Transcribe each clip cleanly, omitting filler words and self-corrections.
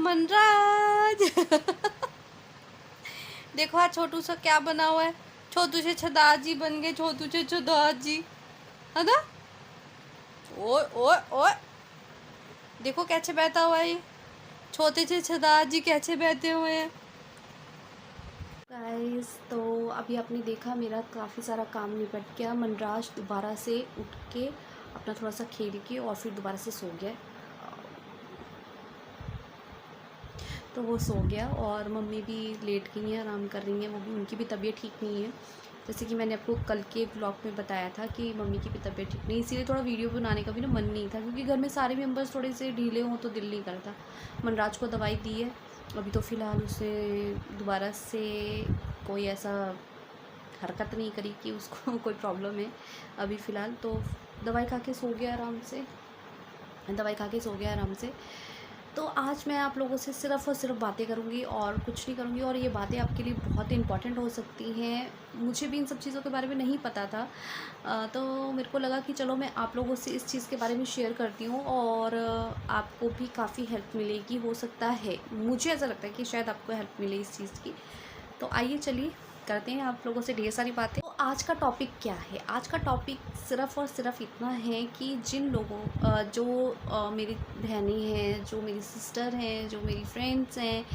मनराज। देखो आज छोटू सा क्या बना हुआ है। छोटू से छदाजी बन गए, छोटू से छदाजी, है ना। ओए ओए ओए, देखो कैसे बैठा हुआ है ये छोटे से छदाजी, कैसे बैठे हुए हैं गाइस। तो अभी आपने देखा मेरा काफ़ी सारा काम निपट गया। मनराज दोबारा से उठ के अपना थोड़ा सा खेल के और फिर दोबारा से सो गया। तो वो सो गया और मम्मी भी लेट गई हैं, आराम कर रही हैं। वो भी, उनकी भी तबीयत ठीक नहीं है। जैसे कि मैंने आपको कल के ब्लॉग में बताया था कि मम्मी की भी तबीयत ठीक नहीं, इसीलिए थोड़ा वीडियो बनाने का भी ना मन नहीं था, क्योंकि घर में सारे मेंबर्स थोड़े से ढीले हों तो दिल नहीं करता। मनराज को दवाई दी है, अभी तो फ़िलहाल उसे दोबारा से कोई ऐसा हरकत नहीं करी कि उसको कोई प्रॉब्लम है। अभी फ़िलहाल तो दवाई खा के सो गया आराम से, दवाई खा के सो गया आराम से। तो आज मैं आप लोगों से सिर्फ़ और सिर्फ बातें करूँगी और कुछ नहीं करूँगी, और ये बातें आपके लिए बहुत इंपॉर्टेंट हो सकती हैं। मुझे भी इन सब चीज़ों के बारे में नहीं पता था, तो मेरे को लगा कि चलो मैं आप लोगों से इस चीज़ के बारे में शेयर करती हूँ और आपको भी काफ़ी हेल्प मिलेगी, हो सकता है। मुझे ऐसा लगता है कि शायद आपको हेल्प मिले इस चीज़ की। तो आइए चलिए करते हैं आप लोगों से ढेर सारी बातें। तो आज का टॉपिक क्या है? आज का टॉपिक सिर्फ़ और सिर्फ इतना है कि जिन लोगों जो मेरी बहनें हैं, जो मेरी सिस्टर हैं, जो मेरी फ्रेंड्स हैं,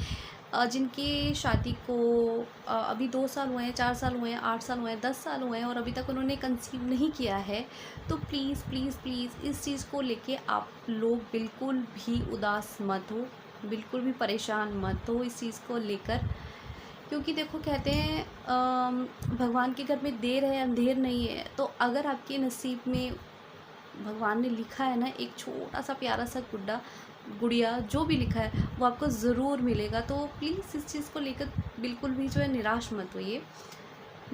जिनकी शादी को अभी 2 साल हुए हैं, 4 साल हुए हैं, 8 साल हुए हैं, 10 साल हुए हैं और अभी तक उन्होंने कंसीव नहीं किया है, तो प्लीज़ प्लीज़ प्लीज़ इस चीज़ को लेके आप लोग बिल्कुल भी उदास मत हो, बिल्कुल भी परेशान मत हो इस चीज़ को लेकर। क्योंकि देखो, कहते हैं भगवान के घर में देर है अंधेर नहीं है। तो अगर आपके नसीब में भगवान ने लिखा है ना, एक छोटा सा प्यारा सा गुड़िया जो भी लिखा है वो आपको ज़रूर मिलेगा। तो प्लीज़ इस चीज़ को लेकर बिल्कुल भी जो है निराश मत होइए।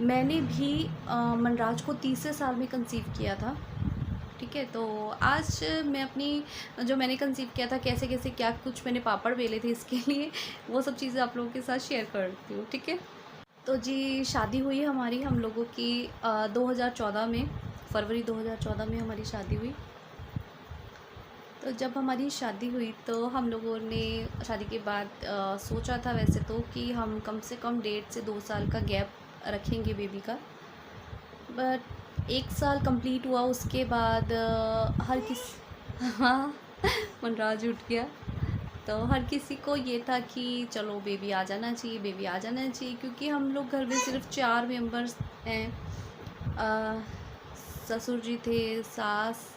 मैंने भी मनराज को तीसरे साल में कंसीव किया था, ठीक है। तो आज मैं अपनी जो मैंने कंसीव किया था, कैसे कैसे क्या कुछ मैंने पापड़ बेले थे इसके लिए, वो सब चीज़ें आप लोगों के साथ शेयर करती हूँ, ठीक है। तो जी, शादी हुई हमारी, हम लोगों की 2014 में, फरवरी 2014 में हमारी शादी हुई। तो जब हमारी शादी हुई तो हम लोगों ने शादी के बाद सोचा था वैसे तो कि हम कम से कम 1.5 से 2 साल का गैप रखेंगे बेबी का। बट 1 साल कंप्लीट हुआ, उसके बाद हर किसी हाँ, मनराज उठ गया। तो हर किसी को ये था कि चलो बेबी आ जाना चाहिए, बेबी आ जाना चाहिए, क्योंकि हम लोग घर में सिर्फ 4 मेंबर्स हैं। ससुर जी थे, सास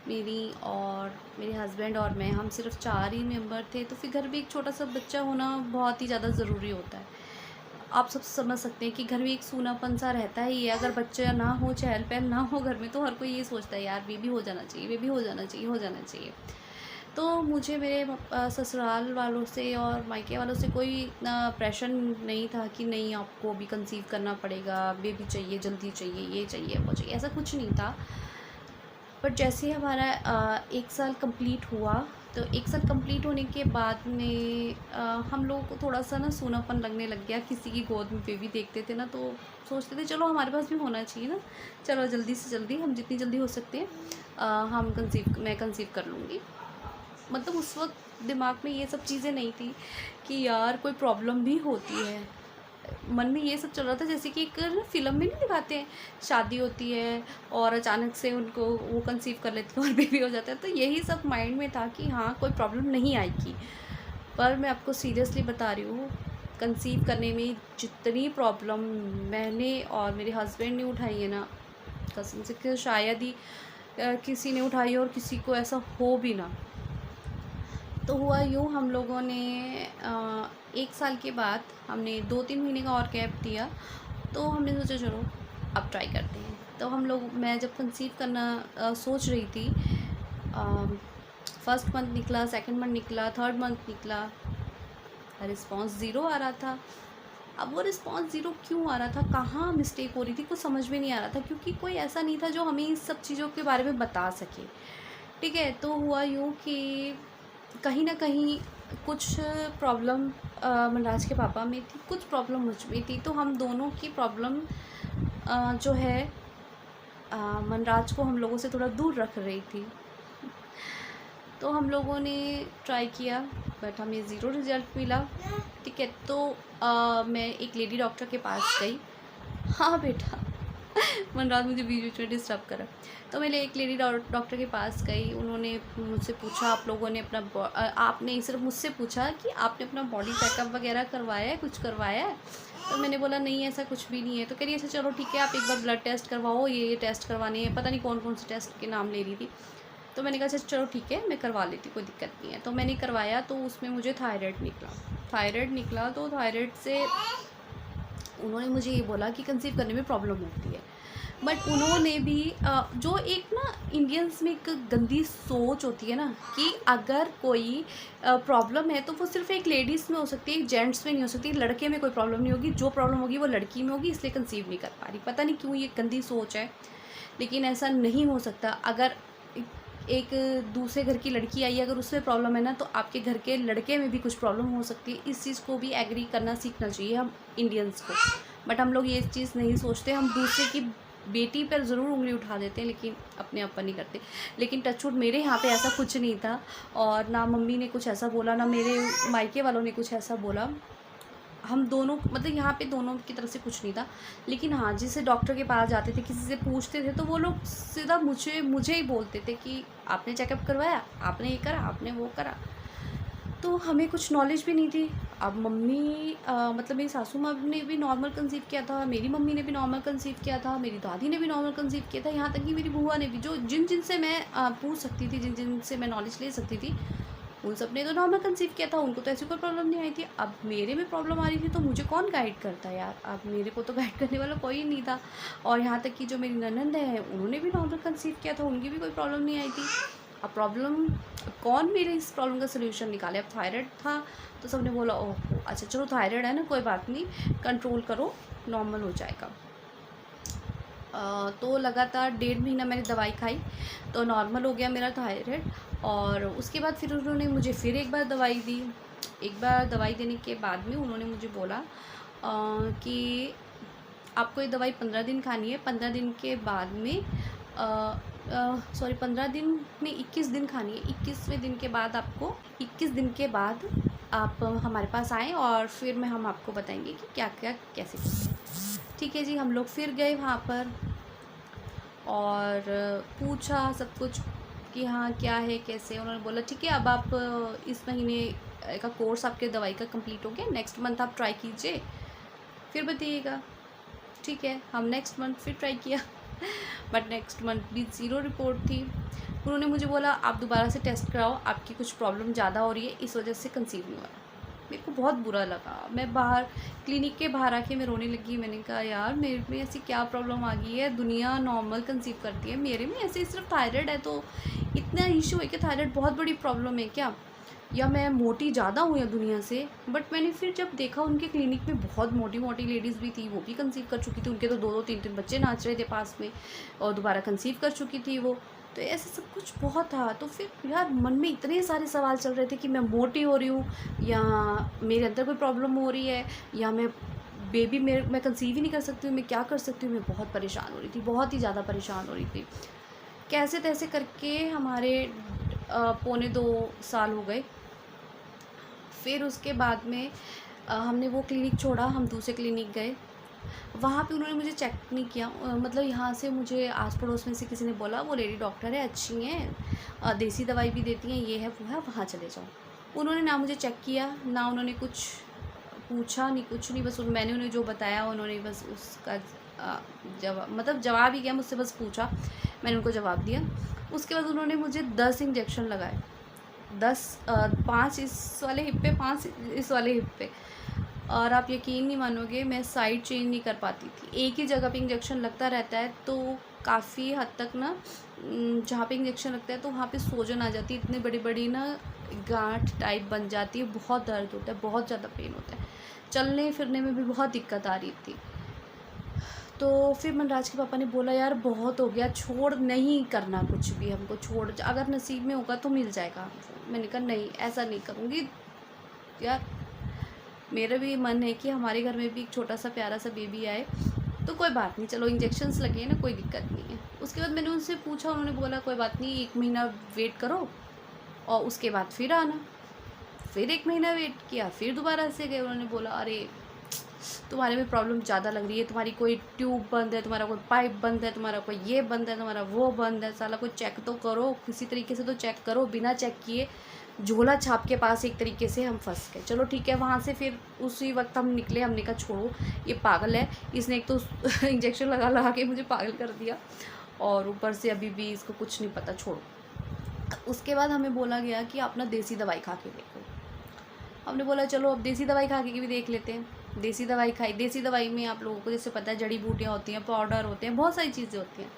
मेरी और मेरे हस्बैंड और मैं, हम सिर्फ 4 ही मेंबर थे। तो फिर घर में एक छोटा सा बच्चा होना बहुत ही ज़्यादा ज़रूरी होता है। आप सब समझ सकते हैं कि घर में एक सूनापन सा रहता ही है। अगर बच्चा ना हो, चहल पहल ना हो घर में, तो हर कोई ये सोचता है यार बेबी हो जाना चाहिए, बेबी हो जाना चाहिए, हो जाना चाहिए। तो मुझे मेरे ससुराल वालों से और मायके वालों से कोई इतना प्रेशर नहीं था कि नहीं आपको अभी कंसीव करना पड़ेगा, बेबी चाहिए, जल्दी चाहिए, ये चाहिए, वो चाहिए, ऐसा कुछ नहीं था। बट जैसे ही हमारा 1 साल कंप्लीट हुआ, तो 1 साल कंप्लीट होने के बाद में हम लोगों को थोड़ा सा ना सूनापन लगने लग गया। किसी की गोद में बेबी देखते थे ना, तो सोचते थे चलो हमारे पास भी होना चाहिए ना, चलो जल्दी से जल्दी, हम जितनी जल्दी हो सकते हैं मैं कंसीव कर लूँगी। मतलब उस वक्त दिमाग में ये सब चीज़ें नहीं थी कि यार कोई प्रॉब्लम भी होती है। मन में ये सब चल रहा था जैसे कि एक ना फ़िल्म में नहीं दिखाते हैं, शादी होती है और अचानक से उनको वो कंसीव कर लेते हैं और बेबी हो जाता है। तो यही सब माइंड में था कि हाँ, कोई प्रॉब्लम नहीं आएगी। पर मैं आपको सीरियसली बता रही हूँ, कंसीव करने में जितनी प्रॉब्लम मैंने और मेरे हस्बैंड ने उठाई है ना, कसम से कि शायद ही किसी ने उठाई हो और किसी को ऐसा हो भी ना। तो हुआ यूँ, हम लोगों ने 1 साल के बाद हमने 2-3 महीने का और गैप दिया। तो हमने सोचा चलो अब ट्राई करते हैं। तो हम लोग, मैं जब कंसीव करना सोच रही थी, फर्स्ट मंथ निकला, सेकंड मंथ निकला, थर्ड मंथ निकला, रिस्पॉन्स ज़ीरो आ रहा था। अब वो रिस्पॉन्स ज़ीरो क्यों आ रहा था, कहाँ मिस्टेक हो रही थी, कुछ समझ में नहीं आ रहा था, क्योंकि कोई ऐसा नहीं था जो हमें इस सब चीज़ों के बारे में बता सके, ठीक है। तो हुआ यूँ कि कहीं न कहीं कुछ प्रॉब्लम मनराज के पापा में थी, कुछ प्रॉब्लम मुझ में थी। तो हम दोनों की प्रॉब्लम जो है मनराज को हम लोगों से थोड़ा दूर रख रही थी। तो हम लोगों ने ट्राई किया बट हमें ज़ीरो रिज़ल्ट मिला। ठीक है, तो मैं एक लेडी डॉक्टर के पास गई। हाँ बेटा मनराज मुझे बीच बीच में डिस्टर्ब करा। तो मैं एक लेडी डॉक्टर के पास गई। उन्होंने मुझसे पूछा, आप लोगों ने अपना आपने सिर्फ मुझसे पूछा कि आपने अपना बॉडी चेकअप वगैरह करवाया है, कुछ करवाया है? तो मैंने बोला नहीं ऐसा कुछ भी नहीं है। तो कह रही अच्छा चलो ठीक है, आप एक बार ब्लड टेस्ट करवाओ, ये टेस्ट करवाने हैं। पता नहीं कौन कौन से टेस्ट के नाम ले रही थी। तो मैंने कहा अच्छा चलो ठीक है, मैं करवा लेती, कोई दिक्कत नहीं है। तो मैंने करवाया, तो उसमें मुझे थायराइड निकला। तो थायराइड से उन्होंने मुझे ये बोला कि कंसीव करने में प्रॉब्लम होती है। बट उन्होंने भी जो एक ना इंडियंस में एक गंदी सोच होती है ना कि अगर कोई प्रॉब्लम है तो वो सिर्फ एक लेडीज़ में हो सकती है, एक जेंट्स में नहीं हो सकती। लड़के में कोई प्रॉब्लम नहीं होगी, जो प्रॉब्लम होगी वो लड़की में होगी, इसलिए कंसीव नहीं कर पा रही। पता नहीं क्यों ये गंदी सोच है, लेकिन ऐसा नहीं हो सकता। अगर एक दूसरे घर की लड़की आई, अगर उसमें प्रॉब्लम है ना, तो आपके घर के लड़के में भी कुछ प्रॉब्लम हो सकती है। इस चीज़ को भी एग्री करना सीखना चाहिए हम इंडियंस को। बट हम लोग ये चीज़ नहीं सोचते, हम दूसरे की बेटी पर ज़रूर उंगली उठा देते हैं, लेकिन अपने आप पर नहीं करते। लेकिन टचवुड मेरे यहाँ पे ऐसा कुछ नहीं था, और ना मम्मी ने कुछ ऐसा बोला, ना मेरे मायके वालों ने कुछ ऐसा बोला। हम दोनों मतलब यहाँ पे दोनों की तरफ से कुछ नहीं था। लेकिन हाँ, जिसे डॉक्टर के पास जाते थे, किसी से पूछते थे, तो वो लोग सीधा मुझे ही बोलते थे कि आपने चेकअप करवाया, आपने ये करा, आपने वो करा। तो हमें कुछ नॉलेज भी नहीं थी। अब मम्मी मतलब मेरी सासू माँ ने भी नॉर्मल कंसीव किया था, मेरी मम्मी ने भी नॉर्मल कंसीव किया था, मेरी दादी ने भी नॉर्मल कंसीव किया था, यहाँ तक कि मेरी बुआ ने भी, जो जिन से मैं पूछ सकती थी, जिन से मैं नॉलेज ले सकती थी, उन सब ने तो नॉर्मल कंसीव किया था, उनको तो ऐसी कोई प्रॉब्लम नहीं आई थी। अब मेरे में प्रॉब्लम आ रही थी, तो मुझे कौन गाइड करता यार? अब मेरे को तो गाइड करने वाला कोई नहीं था। और यहाँ तक कि जो मेरी ननंद है, उन्होंने भी नॉर्मल कंसीव किया था, उनकी भी कोई प्रॉब्लम नहीं आई थी। अब प्रॉब्लम कौन मेरे इस प्रॉब्लम का सोल्यूशन निकाले? अब थायराइड था, तो सबने बोला ओह अच्छा चलो थायराइड है ना, कोई बात नहीं, कंट्रोल करो, नॉर्मल हो जाएगा। तो लगातार 1.5 महीना मैंने दवाई खाई, तो नॉर्मल हो गया मेरा थायराइड। और उसके बाद फिर उन्होंने मुझे फिर एक बार दवाई दी। एक बार दवाई देने के बाद में उन्होंने मुझे बोला कि आपको ये दवाई 15 दिन खानी है। 15 दिन के बाद में 15 दिन में 21 दिन खानी है। 21वें दिन के बाद आपको 21 दिन के बाद आप हमारे पास आएँ, और फिर हम आपको बताएंगे कि क्या क्या कैसे करते हैं। ठीक है जी, हम लोग फिर गए वहाँ पर और पूछा सब कुछ कि हाँ क्या है कैसे। उन्होंने बोला ठीक है, अब आप इस महीने का कोर्स आपके दवाई का कंप्लीट हो गया, नेक्स्ट मंथ आप ट्राई कीजिए, फिर बताइएगा। ठीक है, हम नेक्स्ट मंथ फिर ट्राई किया बट नेक्स्ट मंथ भी ज़ीरो रिपोर्ट थी। उन्होंने मुझे बोला आप दोबारा से टेस्ट कराओ, आपकी कुछ प्रॉब्लम ज़्यादा हो रही है, इस वजह से कंसीव नहीं हो रहा। मेरे को बहुत बुरा लगा। मैं बाहर क्लिनिक के बाहर आके मैं रोने लगी। मैंने कहा यार मेरे में ऐसी क्या प्रॉब्लम आ गई है? दुनिया नॉर्मल कंसीव करती है, मेरे में ऐसे सिर्फ थायराइड है, तो इतना इशू है कि थायराइड बहुत बड़ी प्रॉब्लम है क्या? या मैं मोटी ज़्यादा हूँ या दुनिया से? बट मैंने फिर जब देखा उनके क्लिनिक में बहुत मोटी मोटी लेडीज़ भी थी, वो भी कंसीव कर चुकी थी, उनके तो 2-2 3-3 बच्चे नाच रहे थे पास में, और दोबारा कंसीव कर चुकी थी वो। तो ऐसे सब कुछ बहुत था। तो फिर यार मन में इतने सारे सवाल चल रहे थे कि मैं मोटी हो रही हूँ, या मेरे अंदर कोई प्रॉब्लम हो रही है, या मैं कंसीव ही नहीं कर सकती हूँ, मैं क्या कर सकती हूँ? मैं बहुत परेशान हो रही थी, बहुत ही ज़्यादा परेशान हो रही थी। कैसे तैसे करके हमारे 2.25 साल हो गए। फिर उसके बाद में हमने वो क्लिनिक छोड़ा, हम दूसरे क्लिनिक गए। वहाँ पे उन्होंने मुझे चेक नहीं किया, मतलब यहाँ से मुझे आस पड़ोस में से किसी ने बोला वो लेडी डॉक्टर है, अच्छी हैं, देसी दवाई भी देती हैं, ये है वो है, वहाँ चले जाओ। उन्होंने ना मुझे चेक किया, ना उन्होंने कुछ पूछा, नहीं कुछ नहीं, बस मैंने उन्हें जो बताया उन्होंने बस उसका जवाब ही किया, मुझसे बस पूछा, मैंने उनको जवाब दिया। उसके बाद उन्होंने मुझे 10 इंजेक्शन लगाए, 5 इस वाले हिप पे, 5 इस वाले हिप पे। और आप यकीन नहीं मानोगे, मैं साइड चेंज नहीं कर पाती थी, एक ही जगह पे इंजेक्शन लगता रहता है, तो काफ़ी हद तक ना जहाँ पे इंजेक्शन लगता है तो वहाँ पे सूजन आ जाती है, इतनी बड़ी बड़ी ना गांठ टाइप बन जाती है, बहुत दर्द होता है, बहुत ज़्यादा पेन होता है, चलने फिरने में भी बहुत दिक्कत आ रही थी। तो फिर मनराज के पापा ने बोला यार बहुत हो गया, छोड़, नहीं करना कुछ भी, हमको छोड़, अगर नसीब में होगा तो मिल जाएगा हमको। मैंने कहा नहीं, ऐसा नहीं करूँगी यार, मेरा भी मन है कि हमारे घर में भी एक छोटा सा प्यारा सा बेबी आए। तो कोई बात नहीं, चलो इंजेक्शन्स लगे हैं ना, कोई दिक्कत नहीं है। उसके बाद मैंने उनसे पूछा, उन्होंने बोला कोई बात नहीं, 1 महीना वेट करो और उसके बाद फिर आना। फिर 1 महीना वेट किया, फिर दोबारा से गए। उन्होंने बोला अरे तुम्हारे में प्रॉब्लम ज़्यादा लग रही है, तुम्हारी कोई ट्यूब बंद है, तुम्हारा कोई पाइप बंद है, तुम्हारा कोई ये बंद है, तुम्हारा वो बंद है, साला कोई चेक तो करो, किसी तरीके से तो चेक करो। बिना चेक किए झोला छाप के पास एक तरीके से हम फंस गए। चलो ठीक है, वहाँ से फिर उसी वक्त हम निकले। हमने कहा छोड़ो, ये पागल है, इसने एक तो इंजेक्शन लगा लगा के मुझे पागल कर दिया, और ऊपर से अभी भी इसको कुछ नहीं पता, छोड़ो। उसके बाद हमें बोला गया कि आप ना देसी दवाई खा के देखो। हमने बोला चलो अब देसी दवाई खा के भी देख लेते हैं। देसी दवाई खाई। देसी दवाई में आप लोगों को जैसे पता है जड़ी बूटियाँ होती हैं, पाउडर होते हैं, बहुत सारी चीज़ें होती हैं।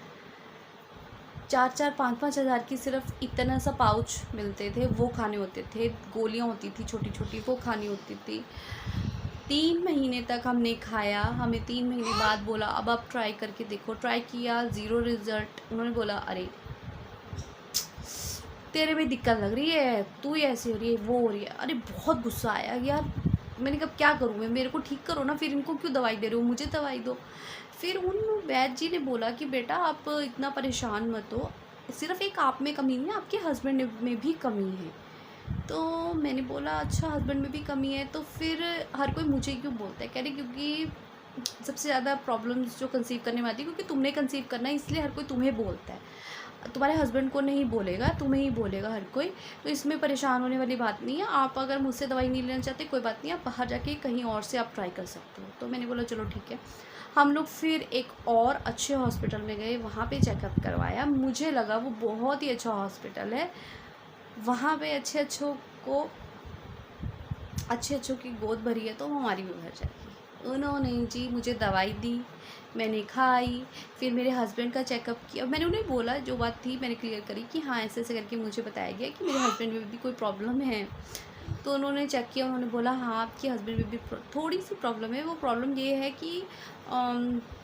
4-4, 5-5 हज़ार की सिर्फ इतना सा पाउच मिलते थे, वो खाने होते थे। गोलियाँ होती थी छोटी छोटी, वो खानी होती थी। 3 महीने तक हमने खाया। हमें 3 महीने बाद बोला अब आप ट्राई करके देखो। ट्राई किया, ज़ीरो रिज़ल्ट। उन्होंने बोला अरे तेरे में दिक्कत लग रही है, तू ही ऐसी हो रही है, वो हो रही है। अरे बहुत गुस्सा आया यार। मैंने कहा क्या करूँ मैं, मेरे को ठीक करो ना, फिर इनको क्यों दवाई दे रहे हो, मुझे दवाई दो। फिर उन वैद्य जी ने बोला कि बेटा आप इतना परेशान मत हो, सिर्फ एक आप में कमी नहीं है, आपके हस्बैंड में भी कमी है। तो मैंने बोला अच्छा हस्बैंड में भी कमी है, तो फिर हर कोई मुझे क्यों बोलता है। कह रहे क्योंकि सबसे ज़्यादा प्रॉब्लम्स जो कंसीव करने में आती है, क्योंकि तुमने कंसीव करना है, इसलिए हर कोई तुम्हें बोलता है, तुम्हारे हस्बैंड को नहीं बोलेगा, तुम्हें ही बोलेगा हर कोई। तो इसमें परेशान होने वाली बात नहीं है। आप अगर मुझसे दवाई नहीं लेना चाहते कोई बात नहीं, आप बाहर जाके कहीं और से आप ट्राई कर सकते हो। तो मैंने बोला चलो ठीक है। हम लोग फिर एक और अच्छे हॉस्पिटल में गए, वहाँ पे चेकअप करवाया। मुझे लगा वो बहुत ही अच्छा हॉस्पिटल है, वहाँ पे अच्छे अच्छों की गोद भरी है तो हमारी भी भर जाएगी। उन्होंने जी मुझे दवाई दी, मैंने खाई। फिर मेरे हस्बैंड का चेकअप किया। मैंने उन्हें बोला जो बात थी मैंने क्लियर करी कि हाँ ऐसे ऐसे करके मुझे बताया गया कि मेरे हस्बैंड में भी कोई प्रॉब्लम है। तो उन्होंने चेक किया, उन्होंने बोला हाँ आपके हस्बैंड में भी थोड़ी सी प्रॉब्लम है। वो प्रॉब्लम ये है कि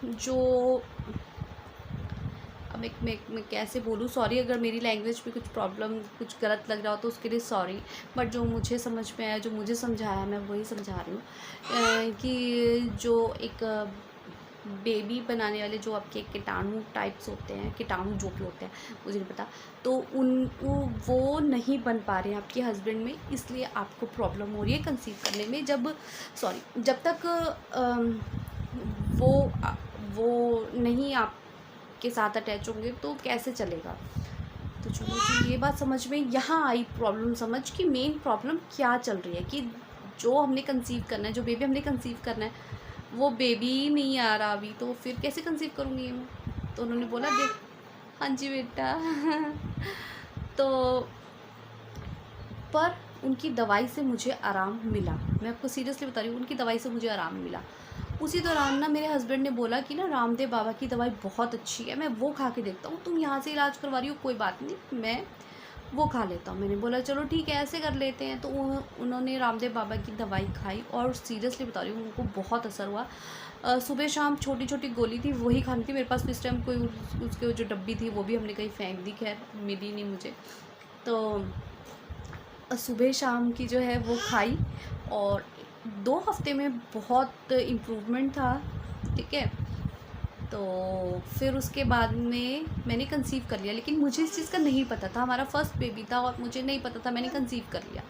जो अब मैं कैसे बोलूँ, सॉरी अगर मेरी लैंग्वेज में कुछ प्रॉब्लम कुछ गलत लग रहा हो तो उसके लिए सॉरी, बट जो मुझे समझ में आया, जो मुझे समझाया, मैं वही समझा रही हूँ। कि जो एक बेबी बनाने वाले जो आपके कीटाणु टाइप्स होते हैं, कीटाणु जो भी होते हैं मुझे नहीं पता, तो वो नहीं बन पा रहे हैं आपके हस्बैंड में, इसलिए आपको प्रॉब्लम हो रही है कंसीव करने में। जब तक वो नहीं आपके साथ अटैच होंगे तो कैसे चलेगा। तो चलो जी ये बात समझ में यहाँ आई, प्रॉब्लम समझ कि मेन प्रॉब्लम क्या चल रही है, कि जो हमने कंसीव करना है, जो बेबी हमने कंसीव करना है वो बेबी ही नहीं आ रहा अभी, तो फिर कैसे कंसीव करूँगी मैं। तो उन्होंने बोला देख, हाँ जी बेटा तो पर उनकी दवाई से मुझे आराम मिला, मैं आपको सीरियसली बता रही हूँ, उनकी दवाई से मुझे आराम मिला। उसी दौरान ना मेरे हस्बैंड ने बोला कि ना रामदेव बाबा की दवाई बहुत अच्छी है, मैं वो खा के देखता हूँ। तुम यहाँ से इलाज करवा रही हो कोई बात नहीं, मैं वो खा लेता हूँ। मैंने बोला चलो ठीक है ऐसे कर लेते हैं। तो उन्होंने रामदेव बाबा की दवाई खाई और सीरियसली बता रही हूँ उनको बहुत असर हुआ। सुबह शाम छोटी छोटी गोली थी वही खानी थी मेरे पास इस टाइम, कोई उसके जो डब्बी थी वो भी हमने कहीं फेंक दी, खैर मिली नहीं मुझे। तो सुबह शाम की जो है वो खाई और 2 हफ्ते में बहुत इम्प्रूवमेंट था, ठीक है। तो फिर उसके बाद में मैंने कंसीव कर लिया, लेकिन मुझे इस चीज़ का नहीं पता था, हमारा फर्स्ट बेबी था और मुझे नहीं पता था, मैंने कंसीव कर लिया।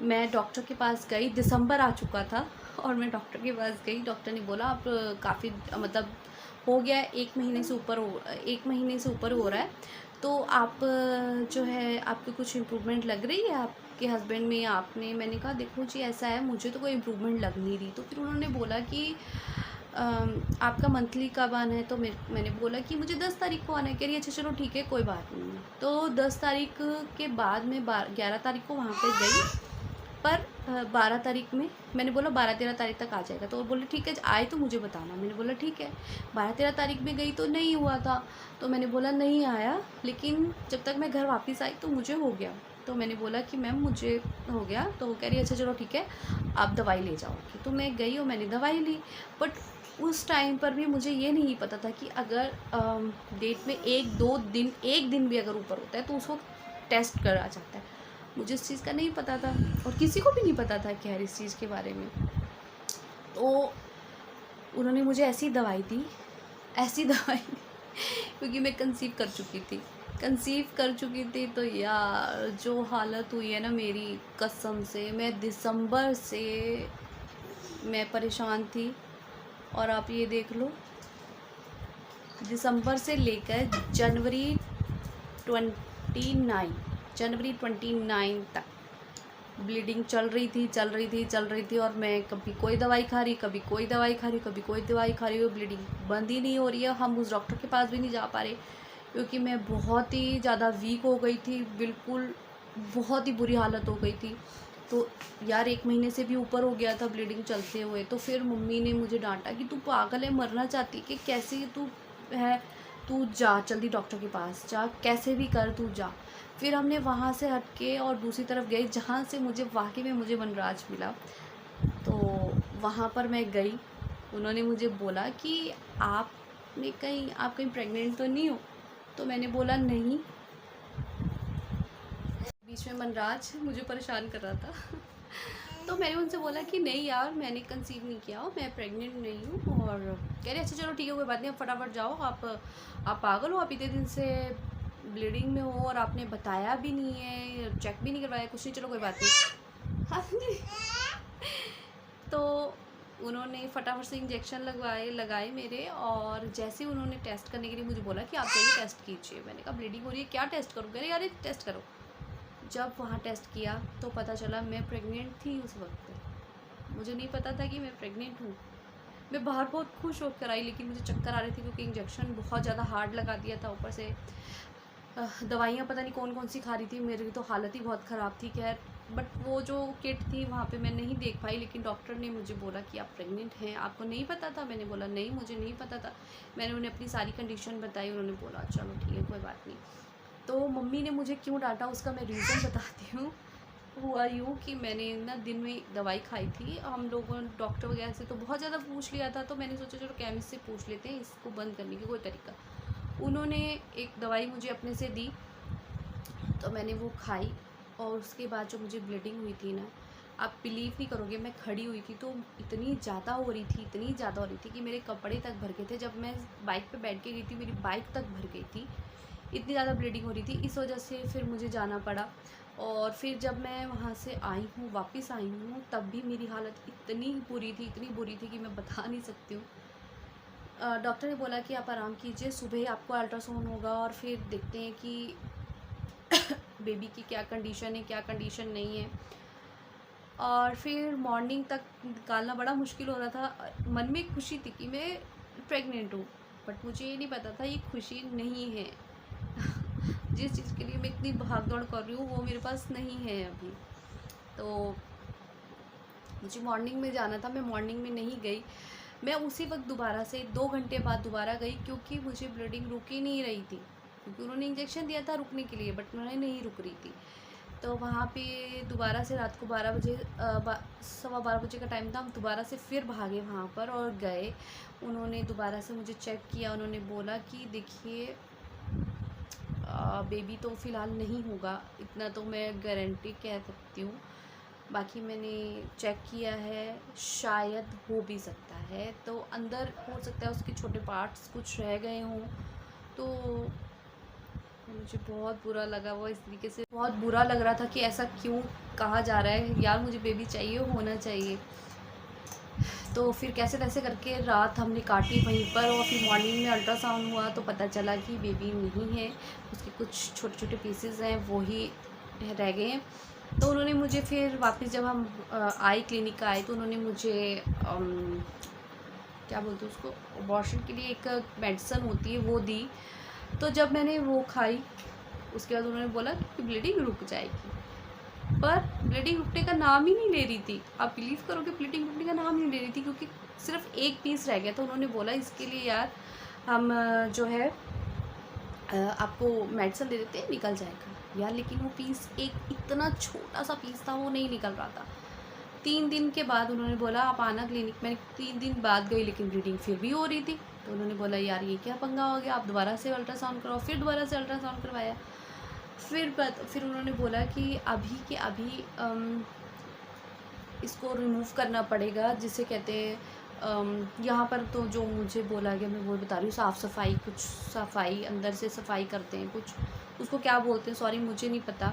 मैं डॉक्टर के पास गई, दिसंबर आ चुका था और मैं डॉक्टर के पास गई। डॉक्टर ने बोला आप काफ़ी मतलब हो गया है, 1 महीने से ऊपर हो रहा है, तो आप जो है आपकी कुछ इम्प्रूवमेंट लग रही है आपके हस्बैंड में, आपने। मैंने कहा देखो जी ऐसा है, मुझे तो कोई इम्प्रूवमेंट लग नहीं रही। तो फिर उन्होंने बोला कि आपका मंथली कब आना है। तो मैंने बोला कि मुझे 10 तारीख को आना है। कह रही अच्छा चलो ठीक है कोई बात नहीं। तो 10 तारीख के बाद में 11 तारीख को वहाँ पे गई, पर 12 तारीख में मैंने बोला 12-13 तारीख तक आ जाएगा। तो वो बोले ठीक है आए तो मुझे बताना। मैंने बोला ठीक है। 12-13 तारीख में गई तो नहीं हुआ था, तो मैंने बोला नहीं आया, लेकिन जब तक मैं घर वापस आई तो मुझे हो गया। तो मैंने बोला कि मैम मुझे हो गया। तो वो कह रही अच्छा चलो ठीक है आप दवाई ले जाओगी। तो मैं गई और मैंने दवाई ली, बट उस टाइम पर भी मुझे ये नहीं पता था कि अगर डेट में 1 दिन भी अगर ऊपर होता है तो उस वक्त टेस्ट करा जाता है। मुझे इस चीज़ का नहीं पता था और किसी को भी नहीं पता था खैर इस चीज़ के बारे में। तो उन्होंने मुझे ऐसी दवाई क्योंकि मैं कंसीव कर चुकी थी। कंसीव कर चुकी थी, तो यार जो हालत हुई है ना मेरी, कसम से मैं दिसंबर से मैं परेशान थी। और आप ये देख लो, दिसंबर से लेकर जनवरी 29 तक ब्लीडिंग चल रही थी। और मैं कभी कोई दवाई खा रही, कभी कोई दवाई खा रही, कभी कोई दवाई खा रही हूँ, ब्लीडिंग बंद ही नहीं हो रही है। हम उस डॉक्टर के पास भी नहीं जा पा रहे क्योंकि मैं बहुत ही ज़्यादा वीक हो गई थी, बिल्कुल बहुत ही बुरी हालत हो गई थी। तो यार 1 महीने से भी ऊपर हो गया था ब्लीडिंग चलते हुए। तो फिर मम्मी ने मुझे डांटा कि तू पागल है, मरना चाहती कि कैसे तू है, तू जा जल्दी डॉक्टर के पास जा, कैसे भी कर तू जा। फिर हमने वहाँ से हट के और दूसरी तरफ गए जहाँ से मुझे वाकई में मुझे वनराज मिला। तो वहाँ पर मैं गई, उन्होंने मुझे बोला कि आप कहीं प्रेग्नेंट तो नहीं हो? तो मैंने बोला नहीं। बीच में वनराज मुझे परेशान कर रहा था तो मैंने उनसे बोला कि नहीं यार, मैंने कंसीव नहीं किया, मैं प्रेग्नेंट नहीं हूँ। और कह रहे अच्छा चलो ठीक है, कोई बात नहीं, आप फटाफट जाओ, आप पागल हो, आप इतने दिन से ब्लीडिंग में हो और आपने बताया भी नहीं है, चेक भी नहीं करवाया, कुछ नहीं, चलो कोई बात नहीं। हाँ जी। तो उन्होंने फटाफट से इंजेक्शन लगाए मेरे। और जैसे उन्होंने टेस्ट करने के लिए मुझे बोला कि आप जाइए टेस्ट कीजिए। मैंने कहा ब्लीडिंग हो रही है, क्या टेस्ट करूँ? कह रहे यार टेस्ट करो। जब वहाँ टेस्ट किया तो पता चला मैं प्रेग्नेंट थी उस वक्त। मुझे नहीं पता था कि मैं प्रेग्नेंट हूँ। मैं बाहर बहुत खुश होकर आई, लेकिन मुझे चक्कर आ रहे थे क्योंकि इंजेक्शन बहुत ज़्यादा हार्ड लगा दिया था। ऊपर से दवाइयाँ पता नहीं कौन कौन सी खा रही थी, मेरी तो हालत ही बहुत ख़राब थी। खैर बट वो जो किट थी वहाँ पे मैं नहीं देख पाई, लेकिन डॉक्टर ने मुझे बोला कि आप प्रेग्नेंट हैं, आपको नहीं पता था? मैंने बोला नहीं, मुझे नहीं पता था। मैंने उन्हें अपनी सारी कंडीशन बताई, उन्होंने बोला चलो ठीक है कोई बात नहीं। तो मम्मी ने मुझे क्यों डांटा उसका मैं रीज़न बताती हूँ। हुआ यूँ कि मैंने ना दिन में दवाई खाई थी, हम लोगों ने डॉक्टर वगैरह से तो बहुत ज़्यादा पूछ लिया था, तो मैंने सोचा चलो केमिस्ट से पूछ लेते हैं इसको बंद करने की कोई तरीका। उन्होंने एक दवाई मुझे अपने से दी, तो मैंने वो खाई। और उसके बाद जो मुझे ब्लीडिंग हुई थी ना, आप बिलीव नहीं करोगे, मैं खड़ी हुई थी तो इतनी ज़्यादा हो रही थी कि मेरे कपड़े तक भर गए थे। जब मैं बाइक पे बैठ के गई थी मेरी बाइक तक भर गई थी, इतनी ज़्यादा ब्लीडिंग हो रही थी। इस वजह से फिर मुझे जाना पड़ा। और फिर जब मैं वहाँ से आई हूँ, वापस आई हूँ, तब भी मेरी हालत इतनी बुरी थी कि मैं बता नहीं सकती हूँ। डॉक्टर ने बोला कि आप आराम कीजिए, सुबह आपको अल्ट्रासाउंड होगा और फिर देखते हैं कि बेबी की क्या कंडीशन है, क्या कंडीशन नहीं है। और फिर मॉर्निंग तक निकालना बड़ा मुश्किल हो रहा था। मन में खुशी थी कि मैं प्रेग्नेंट हूँ, बट मुझे ये नहीं पता था ये खुशी नहीं है। जिस चीज़ के लिए मैं इतनी भाग दौड़ कर रही हूँ वो मेरे पास नहीं है अभी। तो मुझे मॉर्निंग में जाना था, मैं मॉर्निंग में नहीं गई। मैं उसी वक्त दोबारा से 2 घंटे बाद दोबारा गई, क्योंकि मुझे ब्लीडिंग रुक ही नहीं रही थी। क्योंकि उन्होंने इंजेक्शन दिया था रुकने के लिए, बट उन्होंने नहीं रुक रही थी। तो वहाँ पे दोबारा से रात को 12 बजे 12:15 बजे का टाइम था, हम दोबारा से फिर भागे वहाँ पर और गए। उन्होंने दोबारा से मुझे चेक किया, उन्होंने बोला कि देखिए बेबी तो फ़िलहाल नहीं होगा, इतना तो मैं गारंटी कह सकती हूँ। बाकी मैंने चेक किया है, शायद हो भी सकता है, तो अंदर हो सकता है उसके छोटे पार्ट्स कुछ रह गए हों। तो मुझे बहुत बुरा लगा, वो इस तरीके से बहुत बुरा लग रहा था कि ऐसा क्यों कहा जा रहा है। यार मुझे बेबी चाहिए, होना चाहिए। तो फिर कैसे तैसे करके रात हमने काटी वहीं पर। और फिर मॉर्निंग में अल्ट्रासाउंड हुआ तो पता चला कि बेबी नहीं है, उसके कुछ छोटे छोटे पीसेस हैं वो ही रह गए हैं। तो उन्होंने मुझे फिर वापस जब हम आई क्लिनिक आए तो उन्होंने मुझे क्या बोलते हैं उसको, अबॉर्शन के लिए एक मेडिसिन होती है वो दी। तो जब मैंने वो खाई उसके बाद उन्होंने बोला कि ब्लीडिंग रुक जाएगी, पर ब्लीडिंग रुकने का नाम ही नहीं ले रही थी। आप बिलीव करोगे, ब्लीडिंग रुकने का नाम नहीं ले रही थी, क्योंकि सिर्फ एक पीस रह गया था। उन्होंने बोला इसके लिए यार हम जो है आपको मेडिसिन दे देते हैं, निकल जाएगा यार। लेकिन वो पीस एक इतना छोटा सा पीस था, वो नहीं निकल रहा था। 3 दिन के बाद उन्होंने बोला आप आना क्लिनिक। मैंने 3 दिन बाद गई, लेकिन ब्लीडिंग फिर भी हो रही थी। तो उन्होंने बोला यार ये क्या पंगा हो गया, आप दोबारा से अल्ट्रासाउंड कराओ। फिर दोबारा से अल्ट्रासाउंड करवाया। फिर उन्होंने बोला कि अभी के अभी इसको रिमूव करना पड़ेगा, जिसे कहते हैं यहाँ पर तो जो मुझे बोला गया मैं वो बता रही हूँ। साफ़ सफाई, कुछ सफाई अंदर से सफाई करते हैं, कुछ उसको क्या बोलते हैं सॉरी मुझे नहीं पता,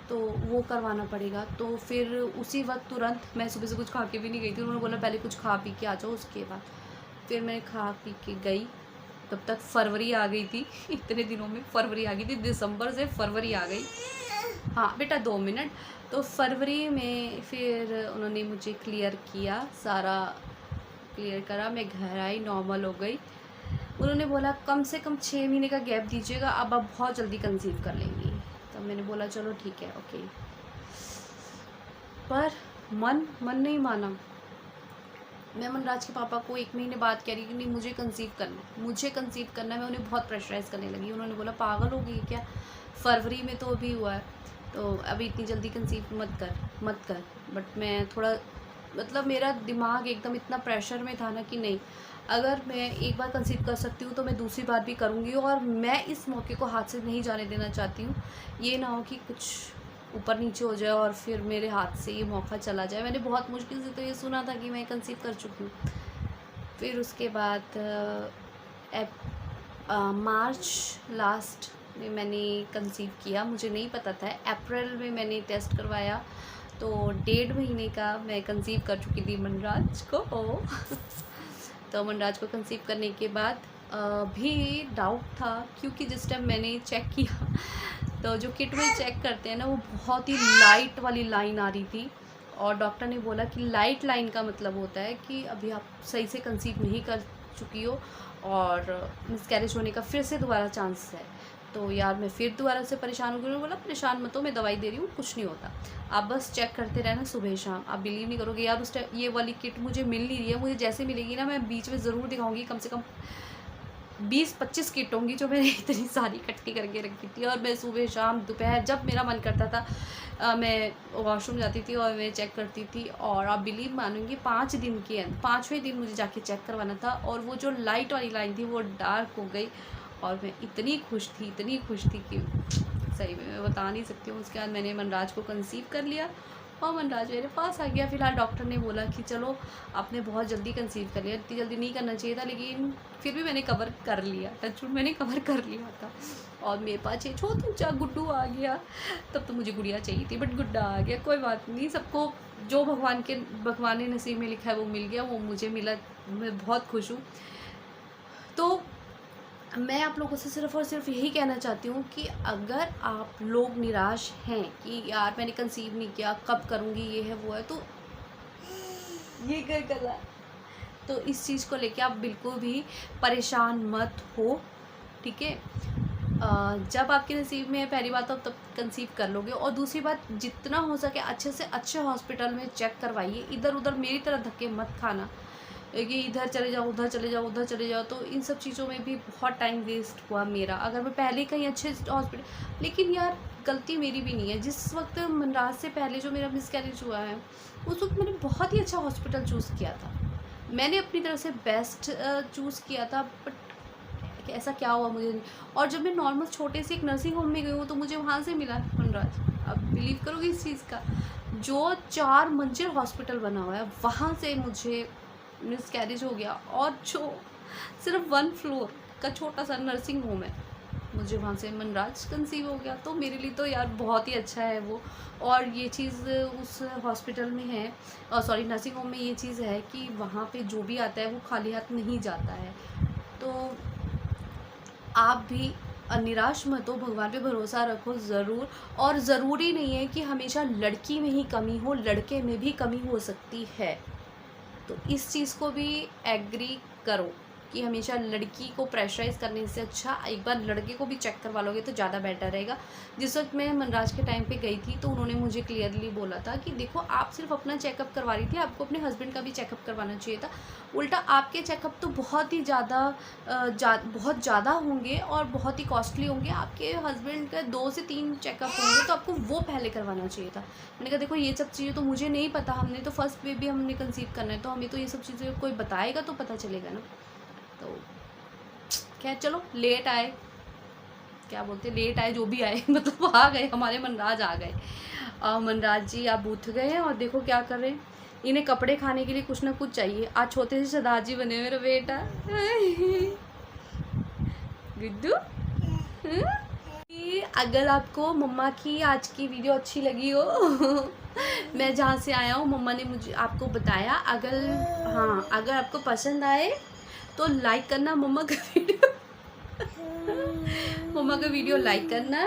तो वो करवाना पड़ेगा। तो फिर उसी वक्त तुरंत मैं सुबह से कुछ खा के भी नहीं गई थी, उन्होंने बोला पहले कुछ खा पी के आ जाओ, उसके बाद फिर मैं खा पी के गई। तब तक फरवरी आ गई थी इतने दिनों में फरवरी आ गई थी, दिसंबर से फरवरी आ गई। हाँ बेटा 2 मिनट। तो फरवरी में फिर उन्होंने मुझे क्लियर किया, सारा क्लियर करा, मैं घर आई, नॉर्मल हो गई। उन्होंने बोला कम से कम 6 महीने का गैप दीजिएगा, अब आप बहुत जल्दी कंसीव कर लेंगी। तो मैंने बोला चलो ठीक है ओके, पर मन नहीं माना। मैं मनराज के पापा को 1 महीने बाद कह रही कि नहीं मुझे कंसीव करना है, मुझे कंसीव करना है। मैं उन्हें बहुत प्रेशराइज़ करने लगी। उन्होंने बोला पागल हो गई क्या, फरवरी में तो अभी हुआ है, तो अभी इतनी जल्दी कंसीव मत कर। बट मैं थोड़ा मतलब मेरा दिमाग एकदम इतना प्रेशर में था ना कि नहीं, अगर मैं एक बार कंसीव कर सकती हूँ तो मैं दूसरी बार भी करूँगी, और मैं इस मौके को हाथ से नहीं जाने देना चाहती हूँ। ये ना हो कि कुछ ऊपर नीचे हो जाए और फिर मेरे हाथ से ये मौका चला जाए। मैंने बहुत मुश्किल से तो ये सुना था कि मैं कंसीव कर चुकी हूँ। फिर उसके बाद मार्च लास्ट में मैंने कंसीव किया, मुझे नहीं पता था। अप्रैल में मैंने टेस्ट करवाया तो 1.5 महीने का मैं कंसीव कर चुकी थी मनराज को तो मनराज को कंसीव करने के बाद भी डाउट था, क्योंकि जिस टाइम मैंने चेक किया तो जो किट में चेक करते हैं ना, वो बहुत ही लाइट वाली लाइन आ रही थी। और डॉक्टर ने बोला कि लाइट लाइन का मतलब होता है कि अभी आप सही से कंसीव नहीं कर चुकी हो और मिसकैरेज होने का फिर से दोबारा चांस है। तो यार मैं फिर दोबारा से परेशान हो गई। उन्होंने बोला परेशान मत हो, मैं दवाई दे रही हूँ, कुछ नहीं होता, आप बस चेक करते रहना सुबह शाम। आप बिलीव नहीं करोगे यार, उस टाइम ये वाली किट मुझे मिल नहीं रही है। मुझे जैसे मिलेगी ना, मैं बीच में ज़रूर दिखाऊंगी, कम से कम 20-25 किट होंगी जो मैंने इतनी सारी इकट्ठी करके रखी थी। और मैं सुबह शाम दोपहर जब मेरा मन करता था मैं वॉशरूम जाती थी और मैं चेक करती थी। और आप बिलीव मानूंगी 5 दिन के अंदर 5वें दिन मुझे जाके चेक करवाना था, और वो जो लाइट वाली लाइन थी वो डार्क हो गई। और मैं इतनी खुश थी कि सही में मैं बता नहीं सकती हूँ। उसके बाद मैंने मनराज को कंसीव कर लिया और मनराज मेरे पास आ गया। फिलहाल डॉक्टर ने बोला कि चलो आपने बहुत जल्दी कंसीव कर लिया, इतनी जल्दी नहीं करना चाहिए था, लेकिन फिर भी मैंने कवर कर लिया, टचवुड मैंने कवर कर लिया था। और मेरे पास ये छोटा गुड्डू आ गया। तब तो मुझे गुड़िया चाहिए थी, बट गुड्डा आ गया, कोई बात नहीं। सबको जो भगवान ने नसीब में लिखा है वो मिल गया, वो मुझे मिला, मैं बहुत खुश हूँ। तो मैं आप लोगों से सिर्फ़ और सिर्फ यही कहना चाहती हूँ कि अगर आप लोग निराश हैं कि यार मैंने कंसीव नहीं किया, कब करूँगी, ये है वो है, तो ये कर तो इस चीज़ को लेके आप बिल्कुल भी परेशान मत हो, ठीक है। जब आपके नसीब में है पहली बात तो तब कंसीव कर लोगे। और दूसरी बात, जितना हो सके अच्छे से अच्छे हॉस्पिटल में चेक करवाइए। इधर उधर मेरी तरह धक्के मत खाना कि इधर चले जाओ, उधर चले जाओ, उधर चले जाओ। तो इन सब चीज़ों में भी बहुत टाइम वेस्ट हुआ मेरा। अगर मैं पहले कहीं अच्छे हॉस्पिटल, लेकिन यार गलती मेरी भी नहीं है। जिस वक्त मनराज से पहले जो मेरा मिसकैरेज हुआ है, उस वक्त मैंने बहुत ही अच्छा हॉस्पिटल चूज़ किया था, मैंने अपनी तरफ से बेस्ट चूज़ किया था, बट ऐसा क्या हुआ मुझे नहीं। और जब मैं नॉर्मल छोटे से एक नर्सिंग होम में गई हूँ तो मुझे वहाँ से मिला मनराज। अब बिलीव करोगे इस चीज़ का, जो 4 मंजिल हॉस्पिटल बना हुआ है वहाँ से मुझे मिसकैरेज हो गया। और जो सिर्फ 1 फ्लोर का छोटा सा नर्सिंग होम है, मुझे वहाँ से मनराज कंसीव हो गया। तो मेरे लिए तो यार बहुत ही अच्छा है वो। और ये चीज़ उस हॉस्पिटल में है, सॉरी नर्सिंग होम में ये चीज़ है कि वहाँ पे जो भी आता है वो खाली हाथ नहीं जाता है। तो आप भी निराश मत हो, भगवान पे भरोसा रखो ज़रूर। और ज़रूरी नहीं है कि हमेशा लड़की में ही कमी हो, लड़के में भी कमी हो सकती है। तो इस चीज़ को भी एग्री करो कि हमेशा लड़की को प्रेशराइज़ करने से अच्छा एक बार लड़के को भी चेक करवा लोगे तो ज़्यादा बेटर रहेगा। जिस वक्त मैं मनराज के टाइम पे गई थी तो उन्होंने मुझे क्लियरली बोला था कि देखो आप सिर्फ अपना चेकअप करवा रही थी, आपको अपने हस्बैंड का भी चेकअप करवाना चाहिए था। उल्टा आपके चेकअप तो बहुत ही बहुत ज़्यादा होंगे और बहुत ही कॉस्टली होंगे। आपके हस्बैंड का 2 से 3 चेकअप होंगे, तो आपको वो पहले करवाना चाहिए था। मैंने कहा देखो ये सब चीज़ें तो मुझे नहीं पता, हमने तो फर्स्ट बेबी हमने कंसीव करना है, तो हमें तो ये सब चीज़ें कोई बताएगा तो पता चलेगा ना। तो खैर चलो, लेट आए, क्या बोलते लेट आए जो भी आए मतलब आ गए, हमारे मनराज आ गए। मनराज जी आप उठ गए हैं और देखो क्या कर रहे हैं, इन्हें कपड़े खाने के लिए कुछ ना कुछ चाहिए। आज छोटे से सरदार जी बने मेरा बेटा। गुड्डू, अगर आपको मम्मा की आज की वीडियो अच्छी लगी हो मैं जहाँ से आया हूँ मम्मा ने मुझे आपको बताया, अगर आपको पसंद आए तो लाइक करना मम्मा का वीडियो लाइक करना,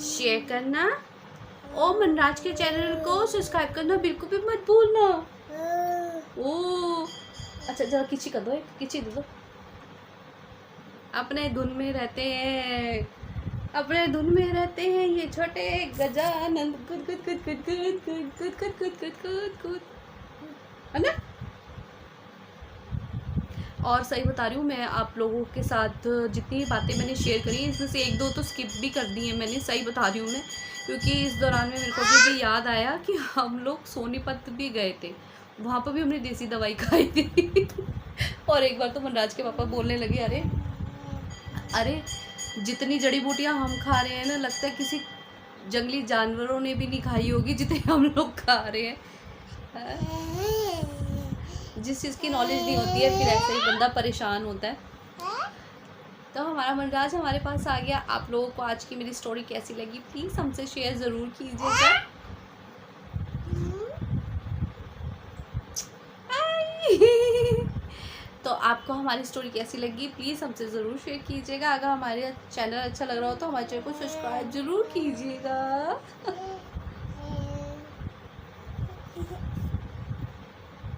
शेयर करना और मनराज के चैनल को सब्सक्राइब करना बिल्कुल भी मत भूलना। ओ अच्छा जरा किची कर दो, एक किची दे दो। अपने धुन में रहते हैं, अपने धुन में रहते हैं ये छोटे गजानंद। कुद कुद कुद कुद कुद कुद कुद कुद कुद कुद कुद कुद, है ना। और सही बता रही हूँ मैं आप लोगों के साथ जितनी बातें मैंने शेयर करी इसमें से एक दो तो स्किप भी कर दी है मैंने, सही बता रही हूँ मैं, क्योंकि इस दौरान में मेरे को भी याद आया कि हम लोग सोनीपत भी गए थे, वहाँ पर भी हमने देसी दवाई खाई थी। और एक बार तो मनराज के पापा बोलने लगे, अरे जितनी जड़ी बूटियाँ हम खा रहे हैं ना, लगता है किसी जंगली जानवरों ने भी नहीं खाई होगी जितने हम लोग खा रहे हैं। जिस चीज़ की नॉलेज नहीं होती है फिर ऐसे ही बंदा परेशान होता है। तो हमारा मनराज हमारे पास आ गया। आप लोगों को आज की मेरी स्टोरी कैसी लगी प्लीज़ हमसे शेयर ज़रूर कीजिएगा। तो आपको हमारी स्टोरी कैसी लगी प्लीज़ हमसे ज़रूर शेयर कीजिएगा। अगर हमारे चैनल अच्छा लग रहा हो तो हमारे चैनल को सब्सक्राइब ज़रूर कीजिएगा।